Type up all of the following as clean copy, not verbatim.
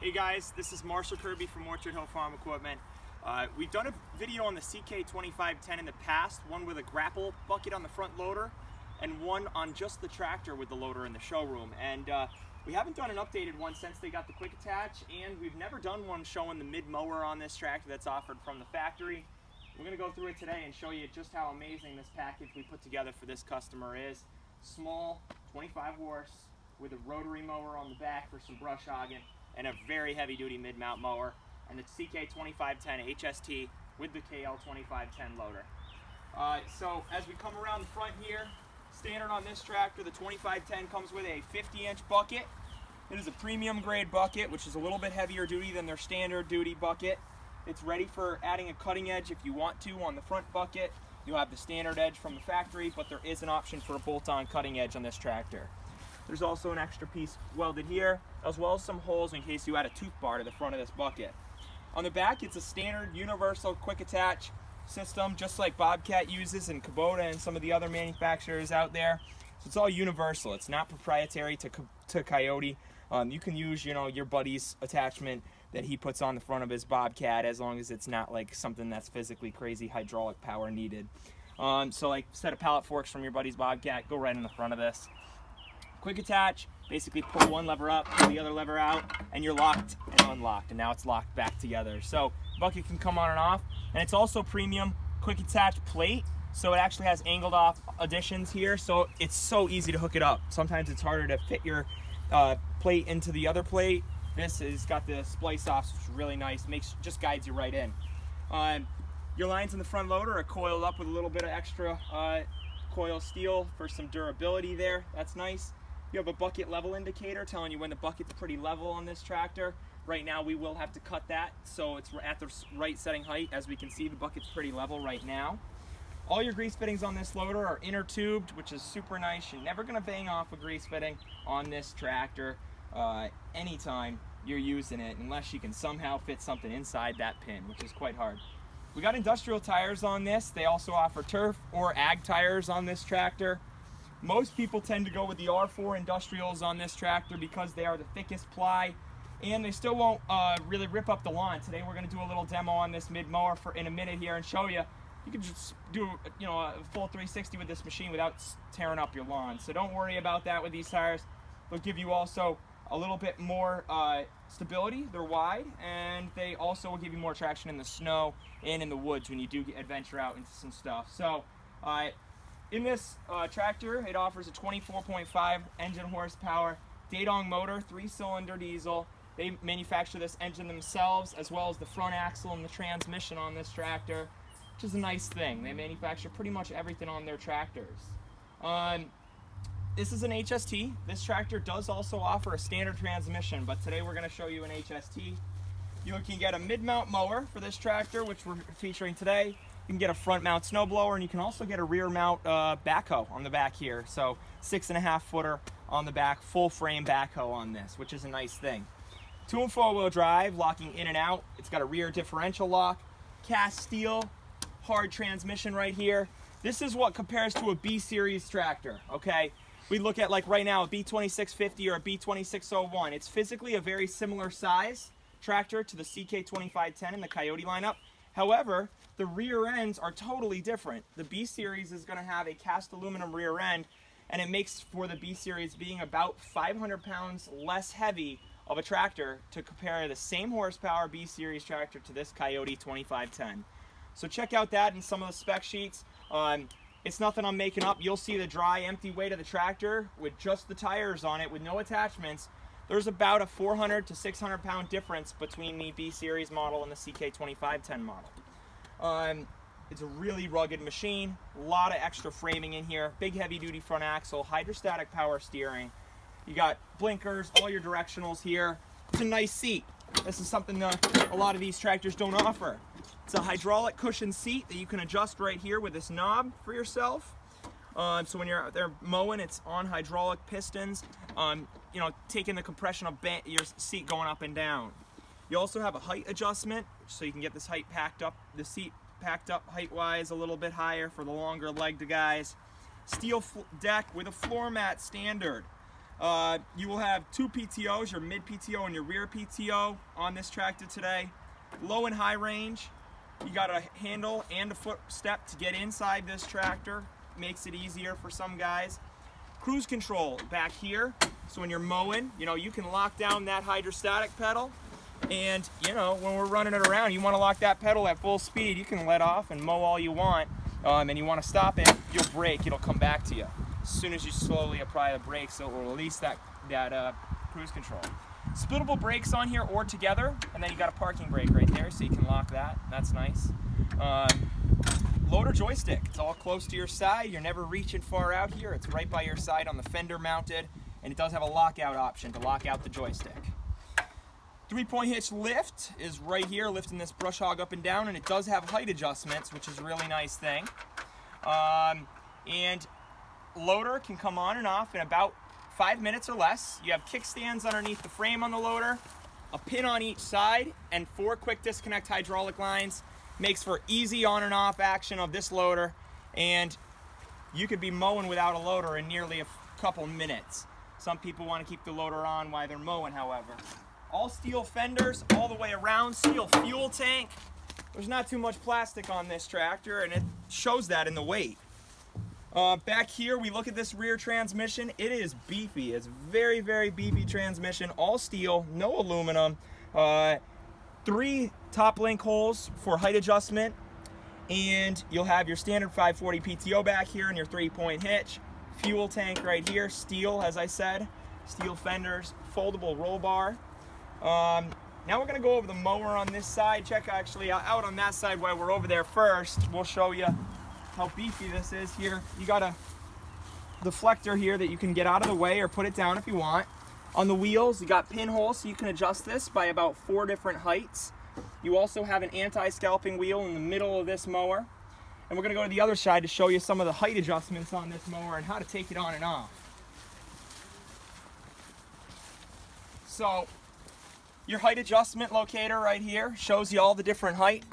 Hey guys, this is Marshall Kirby from Orchard Hill Farm Equipment. We've done a video on the CK2510 in the past, one with a grapple bucket on the front loader and one on just the tractor with the loader in the showroom. And we haven't done an updated one since they got the quick attach, and we've never done one showing the mid mower on this tractor that's offered from the factory. We're going to go through it today and show you just how amazing this package we put together for this customer is. Small, 25 horse with a rotary mower on the back for some brush hogging, and a very heavy duty mid-mount mower, and the CK2510 HST with the KL2510 loader. So as we come around the front here, standard on this tractor, the 2510 comes with a 50-inch bucket. It is a premium grade bucket, which is a little bit heavier duty than their standard duty bucket. It's ready for adding a cutting edge if you want to on the front bucket. You'll have the standard edge from the factory, but there is an option for a bolt-on cutting edge on this tractor. There's also an extra piece welded here, as well as some holes in case you add a tooth bar to the front of this bucket. On the back, it's a standard universal quick attach system, just like Bobcat uses and Kubota and some of the other manufacturers out there. So it's all universal. It's not proprietary to Kioti. You can use, your buddy's attachment that he puts on the front of his Bobcat, as long as it's not like something that's physically crazy hydraulic power needed. So like a set of pallet forks from your buddy's Bobcat, go right in the front of this. Quick attach, basically pull one lever up, pull the other lever out, and you're locked and unlocked, and now it's locked back together. So bucket can come on and off, and it's also premium quick attach plate, so it actually has angled off additions here, so it's so easy to hook it up. Sometimes it's harder to fit your plate into the other plate. This has got the splice offs, which is really nice, just guides you right in. Your lines in the front loader are coiled up with a little bit of extra coil steel for some durability there. That's nice. You have a bucket level indicator telling you when the bucket's pretty level on this tractor. Right now we will have to cut that so it's at the right setting height. As we can see, the bucket's pretty level right now. All your grease fittings on this loader are inner tubed, which is super nice. You're never going to bang off a grease fitting on this tractor anytime you're using it, unless you can somehow fit something inside that pin, which is quite hard. We got industrial tires on this. They also offer turf or ag tires on this tractor. Most people tend to go with the R4 industrials on this tractor because they are the thickest ply, and they still won't really rip up the lawn. Today we're going to do a little demo on this mid mower in a minute here and show you. You can just do a full 360 with this machine without tearing up your lawn. So don't worry about that with these tires. They'll give you also a little bit more stability. They're wide, and they also will give you more traction in the snow and in the woods when you do adventure out into some stuff. So in this tractor, it offers a 24.5 engine horsepower Dadong motor, 3-cylinder diesel. They manufacture this engine themselves, as well as the front axle and the transmission on this tractor, which is a nice thing. They manufacture pretty much everything on their tractors. This is an HST. This tractor does also offer a standard transmission, but today we're going to show you an HST. You can get a mid-mount mower for this tractor, which we're featuring today. You can get a front mount snowblower, and you can also get a rear mount backhoe on the back here. So 6.5 footer on the back, full frame backhoe on this, which is a nice thing. 2- and 4-wheel drive, locking in and out. It's got a rear differential lock, cast steel, hard transmission right here. This is what compares to a B series tractor, okay? We look at, like right now, a B2650 or a B2601. It's physically a very similar size tractor to the CK2510 in the Kioti lineup. However, the rear ends are totally different. The B series is going to have a cast aluminum rear end, and it makes for the B series being about 500 pounds less heavy of a tractor to compare the same horsepower B series tractor to this Kioti 2510. So check out that in some of the spec sheets. It's nothing I'm making up. You'll see the dry, empty weight of the tractor with just the tires on it with no attachments. There's about a 400 to 600 pound difference between the B series model and the CK2510 model. It's a really rugged machine, a lot of extra framing in here, big heavy duty front axle, hydrostatic power steering. You got blinkers, all your directionals here. It's a nice seat. This is something that a lot of these tractors don't offer. It's a hydraulic cushion seat that you can adjust right here with this knob for yourself. So when you're out there mowing, it's on hydraulic pistons, taking the compression of your seat going up and down. You also have a height adjustment, so you can get this height packed up, the seat packed up height-wise a little bit higher for the longer-legged guys. Steel deck with a floor mat standard. You will have two PTOs, your mid PTO and your rear PTO on this tractor today. Low and high range. You got a handle and a foot step to get inside this tractor. Makes it easier for some guys. Cruise control back here. So when you're mowing, you can lock down that hydrostatic pedal. And, when we're running it around, you want to lock that pedal at full speed. You can let off and mow all you want. And you want to stop it, you'll brake, it'll come back to you. As soon as you slowly apply the brakes, it will release that cruise control. Splittable brakes on here or together, and then you got a parking brake right there, so you can lock that. That's nice. Loader joystick. It's all close to your side. You're never reaching far out here. It's right by your side on the fender mounted, and it does have a lockout option to lock out the joystick. 3-point hitch lift is right here, lifting this brush hog up and down, and it does have height adjustments, which is a really nice thing. And loader can come on and off in about 5 minutes or less. You have kickstands underneath the frame on the loader, a pin on each side, and 4 quick disconnect hydraulic lines. Makes for easy on and off action of this loader, and you could be mowing without a loader in nearly a couple minutes. Some people want to keep the loader on while they're mowing, however. All steel fenders all the way around, steel fuel tank. There's not too much plastic on this tractor, and it shows that in the weight. Back here, we look at this rear transmission. It is beefy. It's very, very beefy transmission. All steel, no aluminum. 3 top link holes for height adjustment. And you'll have your standard 540 PTO back here and your 3-point hitch. Fuel tank right here, steel, as I said. Steel fenders, foldable roll bar. Now we're going to go over the mower on this side. Check actually out on that side while we're over there first. We'll show you how beefy this is here. You got a deflector here that you can get out of the way or put it down if you want. On the wheels, you got pinholes, so you can adjust this by about 4 different heights. You also have an anti-scalping wheel in the middle of this mower. And we're going to go to the other side to show you some of the height adjustments on this mower and how to take it on and off. So, your height adjustment locator right here shows you all the different height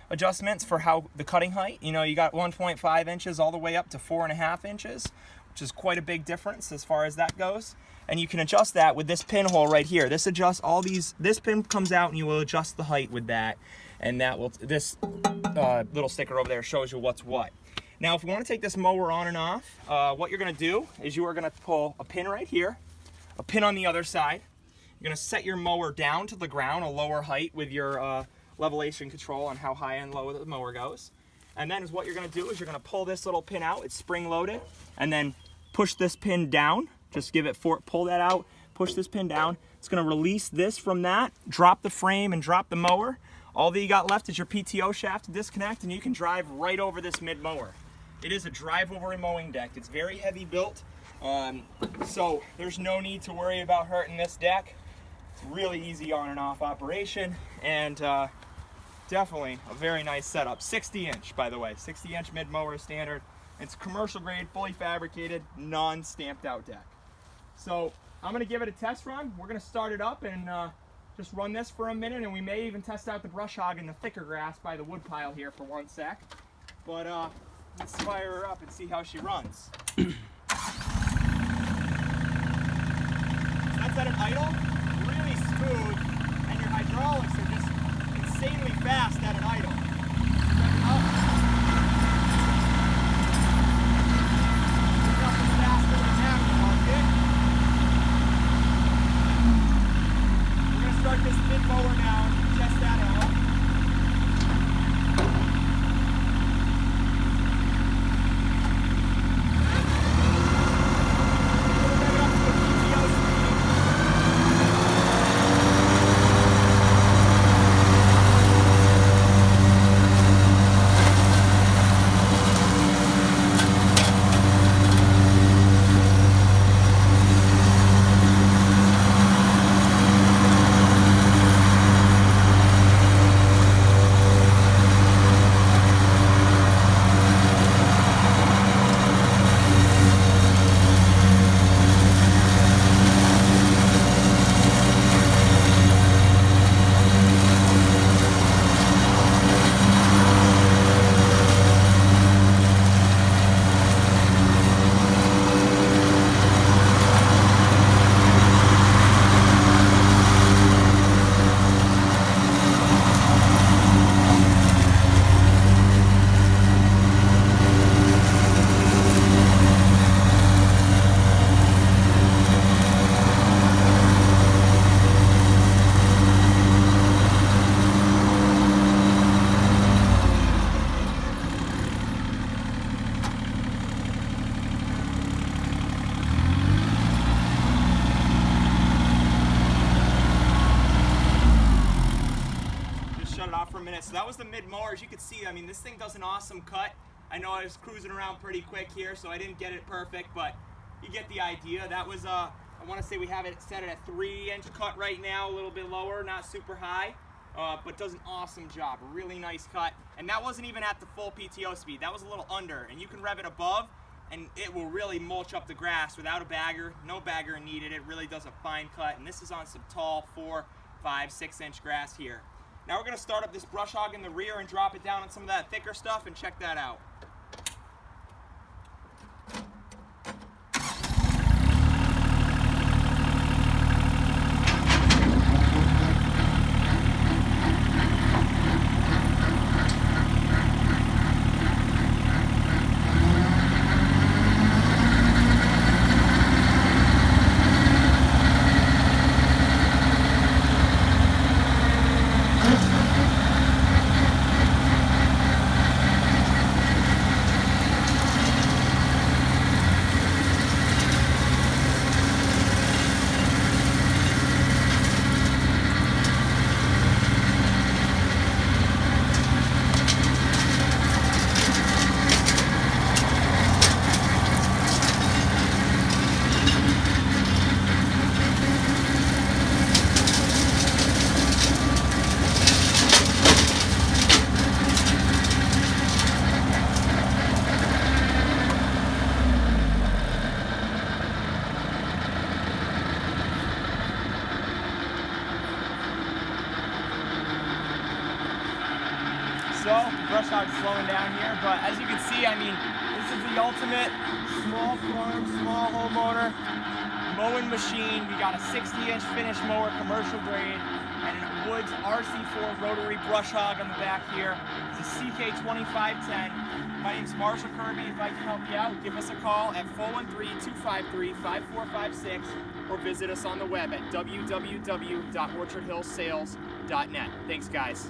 adjustments for how the cutting height. You got 1.5 inches all the way up to 4.5 inches, which is quite a big difference as far as that goes. And you can adjust that with this pinhole right here. This adjusts all these. This pin comes out and you will adjust the height with that. And that will, this little sticker over there shows you what's what. Now, if you want to take this mower on and off, what you're going to do is you are going to pull a pin right here, a pin on the other side. You're going to set your mower down to the ground, a lower height with your levelation control on how high and low the mower goes. And then what you're going to do is you're going to pull this little pin out. It's spring loaded, and then push this pin down. Just give it pull that out, push this pin down. It's going to release this from that, drop the frame and drop the mower. All that you got left is your PTO shaft to disconnect, and you can drive right over this mid mower. It is a drive over mowing deck. It's very heavy built, so there's no need to worry about hurting this deck. It's really easy on and off operation, and definitely a very nice setup. 60-inch, by the way, 60-inch mid mower standard. It's commercial grade, fully fabricated, non-stamped out deck. So I'm going to give it a test run. We're going to start it up and just run this for a minute, and we may even test out the brush hog in the thicker grass by the wood pile here for 1 sec. But let's fire her up and see how she runs. That's at an idle, really smooth, and your hydraulics are just insanely fast at an idle. Start this mid mower now and test that out. minute. So that was the mid mower. As you can see, I mean, this thing does an awesome cut. I know I was cruising around pretty quick here, so I didn't get it perfect, but you get the idea. That was, I want to say we have it set at a 3-inch cut right now, a little bit lower, not super high, but does an awesome job. A really nice cut. And that wasn't even at the full PTO speed. That was a little under, and you can rev it above, and it will really mulch up the grass without a bagger. No bagger needed. It really does a fine cut, and this is on some tall 4, 5, 6-inch grass here. Now we're going to start up this brush hog in the rear and drop it down on some of that thicker stuff and check that out. So, the brush hog's slowing down here, but as you can see, I mean, this is the ultimate small farm, small homeowner mowing machine. We got a 60-inch finish mower, commercial grade, and a Woods RC4 Rotary brush hog on the back here. It's a CK2510. My name's Marshall Kirby. If I can help you out, give us a call at 413-253-5456 or visit us on the web at www.orchardhillsales.net. Thanks, guys.